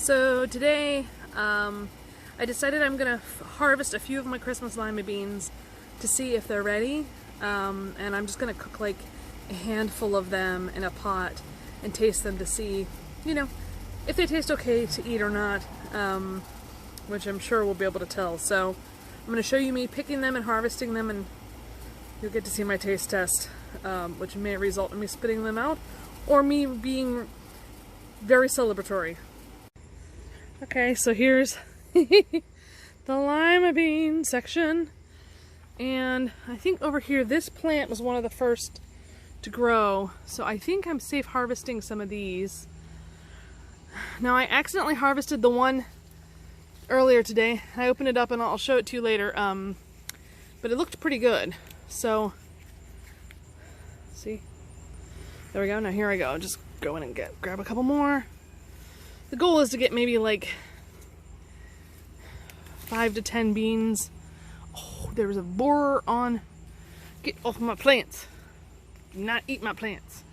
So today, I decided I'm gonna harvest a few of my Christmas lima beans to see if they're ready, and I'm just gonna cook like a handful of them in a pot and taste them to see, you know, if they taste okay to eat or not, which I'm sure we'll be able to tell. So I'm gonna show you me picking them and harvesting them, and you'll get to see my taste test, which may result in me spitting them out or me being very celebratory. Okay, so here's the lima bean section, and I think over here this plant was one of the first to grow, so I think I'm safe harvesting some of these. Now I accidentally harvested the one earlier today. I opened it up and I'll show it to you later, but it looked pretty good. So see, there we go. Now here I go, just go in and grab a couple more. The goal is to get maybe like 5 to 10 beans. Oh, there's a borer on. Get off my plants. Do not eat my plants.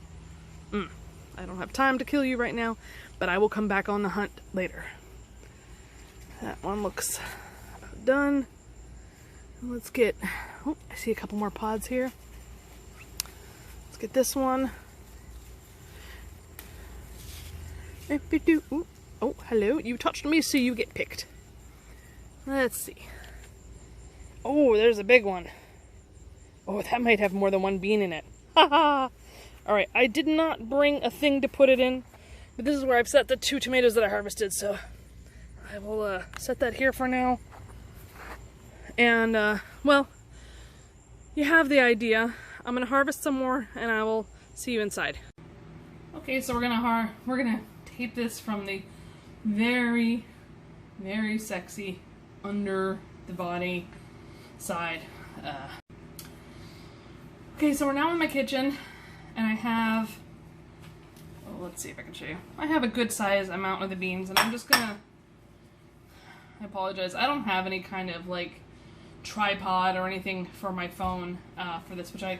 I don't have time to kill you right now, but I will come back on the hunt later. That one looks about done. Let's get, oh, I see a couple more pods here. Let's get this one. Ooh. Oh, hello. You touched me, so you get picked. Let's see. Oh, there's a big one. Oh, that might have more than one bean in it. Haha! Alright, I did not bring a thing to put it in, but this is where I've set the 2 tomatoes that I harvested, so I will set that here for now. And, well, you have the idea. I'm gonna harvest some more, and I will see you inside. Okay, so we're gonna tape this from the very, very sexy under the body side. Okay, so we're now in my kitchen, and I have, oh, let's see if I can show you. I have a good size amount of the beans, and I'm just gonna, I apologize, I don't have any kind of like tripod or anything for my phone for this, which now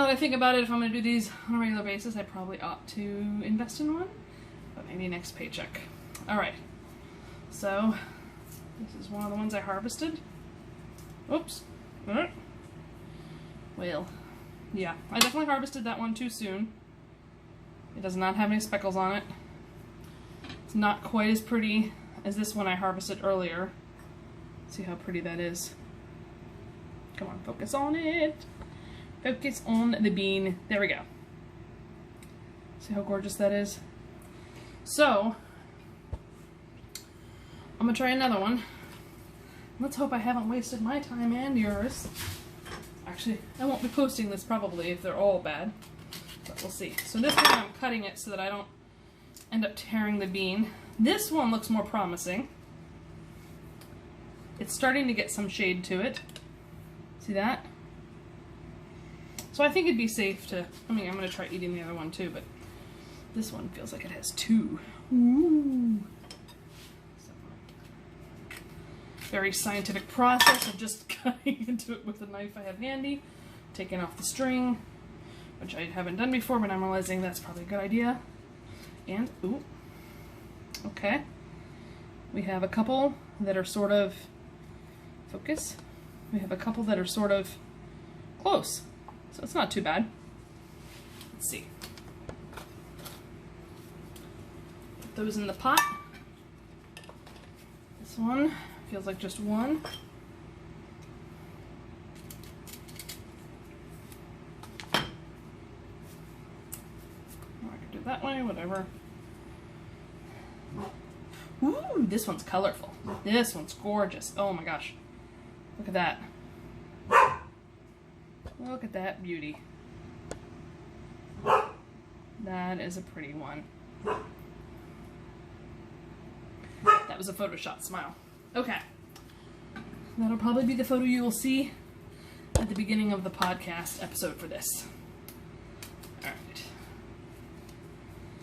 that I think about it, if I'm gonna do these on a regular basis, I probably ought to invest in one, but maybe next paycheck. Alright, so this is one of the ones I harvested. Oops. Well, yeah, I definitely harvested that one too soon. It does not have any speckles on it. It's not quite as pretty as this one I harvested earlier. See how pretty that is. Come on, focus on it. Focus on the bean. There we go. See how gorgeous that is? So, I'm gonna try another one. Let's hope I haven't wasted my time and yours. Actually, I won't be posting this probably if they're all bad, but we'll see. So this one I'm cutting it so that I don't end up tearing the bean. This one looks more promising. It's starting to get some shade to it. See that? So I think it'd be safe to, I mean, I'm going to try eating the other one too, but this one feels like it has 2. Ooh. Very scientific process of just cutting into it with the knife I have handy, taking off the string, which I haven't done before, but I'm realizing that's probably a good idea. And, ooh, okay. We have a couple that are sort of, focus, we have a couple that are sort of close, so it's not too bad. Let's see. Put those in the pot. This one feels like just one. I can do it that way, whatever. Ooh, this one's colorful. This one's gorgeous. Oh my gosh. Look at that. Look at that beauty. That is a pretty one. That was a Photoshop smile. Okay. That'll probably be the photo you will see at the beginning of the podcast episode for this. Alright.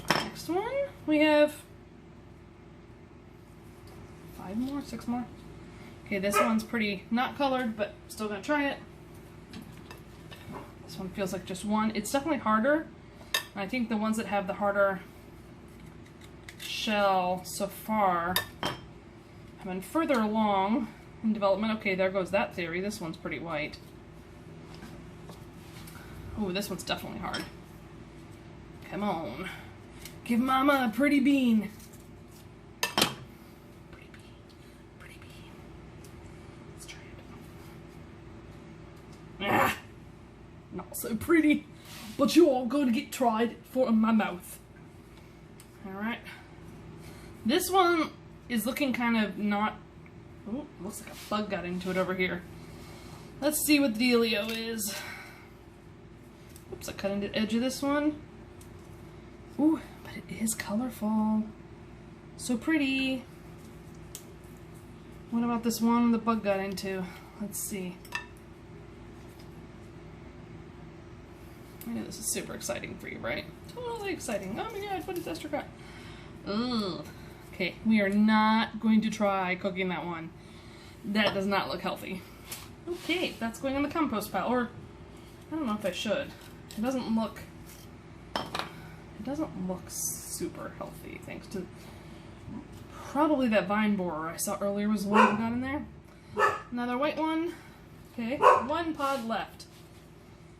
Next one, we have 5 more, 6 more. Okay, this one's pretty not colored, but still gonna try it. This one feels like just one. It's definitely harder. I think the ones that have the harder shell so far have been further along in development. Okay, there goes that theory. This one's pretty white. Oh, this one's definitely hard. Come on. Give Mama a pretty bean. Pretty bean. Pretty bean. Let's try it. Ah! Not so pretty. But you're all going to get tried for in my mouth. Alright. This one is looking kind of not... Oh, looks like a bug got into it over here. Let's see what the dealio is. Oops, I cut into the edge of this one. Ooh, but it is colorful. So pretty. What about this one the bug got into? Let's see. I know this is super exciting for you, right? Totally exciting. Oh my god, what is Esther got? Ugh. Okay, we are not going to try cooking that one. That does not look healthy. Okay, that's going in the compost pile. Or, I don't know if I should. It doesn't look super healthy, thanks to probably that vine borer I saw earlier was the one that got in there. Another white one. Okay, one pod left.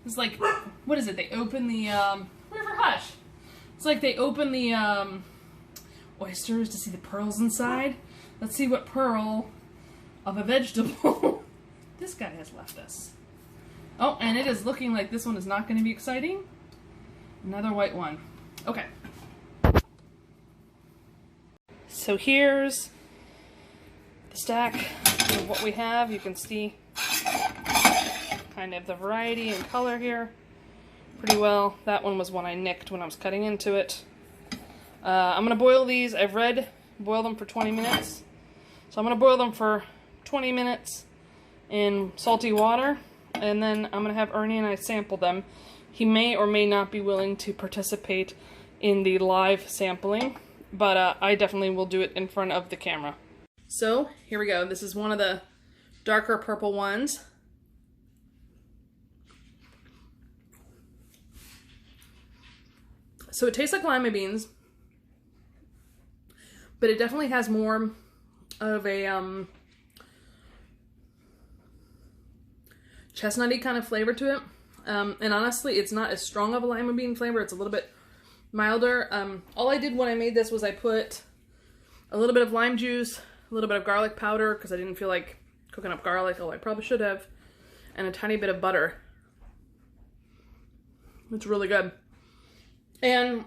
It's like, what is it? They open the, River Hush. It's like they open the, oysters to see the pearls inside. Let's see what pearl of a vegetable this guy has left us. Oh, and it is looking like this one is not going to be exciting. Another white one. Okay. So here's the stack of what we have. You can see kind of the variety and color here pretty well. That one was one I nicked when I was cutting into it. I'm going to boil these. I've read boil them for 20 minutes. So I'm going to boil them for 20 minutes in salty water, and then I'm going to have Ernie and I sample them. He may or may not be willing to participate in the live sampling, but I definitely will do it in front of the camera. So here we go. This is one of the darker purple ones. So it tastes like lima beans, but it definitely has more of a chestnutty kind of flavor to it. And honestly, it's not as strong of a lima bean flavor. It's a little bit milder. All I did when I made this was I put a little bit of lime juice, a little bit of garlic powder, because I didn't feel like cooking up garlic, although I probably should have, and a tiny bit of butter. It's really good. And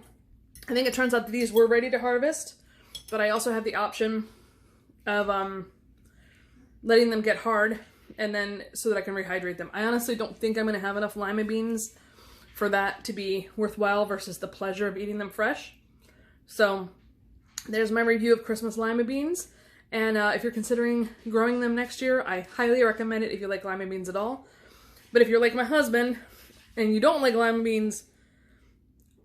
I think it turns out that these were ready to harvest, but I also have the option of letting them get hard, and then so that I can rehydrate them. I honestly don't think I'm going to have enough lima beans for that to be worthwhile versus the pleasure of eating them fresh. So there's my review of Christmas lima beans. And if you're considering growing them next year, I highly recommend it if you like lima beans at all. But if you're like my husband and you don't like lima beans,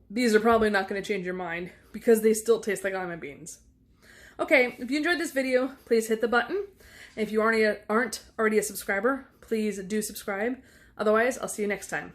these are probably not going to change your mind because they still taste like lima beans. Okay, if you enjoyed this video, please hit the button. If you aren't already a subscriber, please do subscribe. Otherwise, I'll see you next time.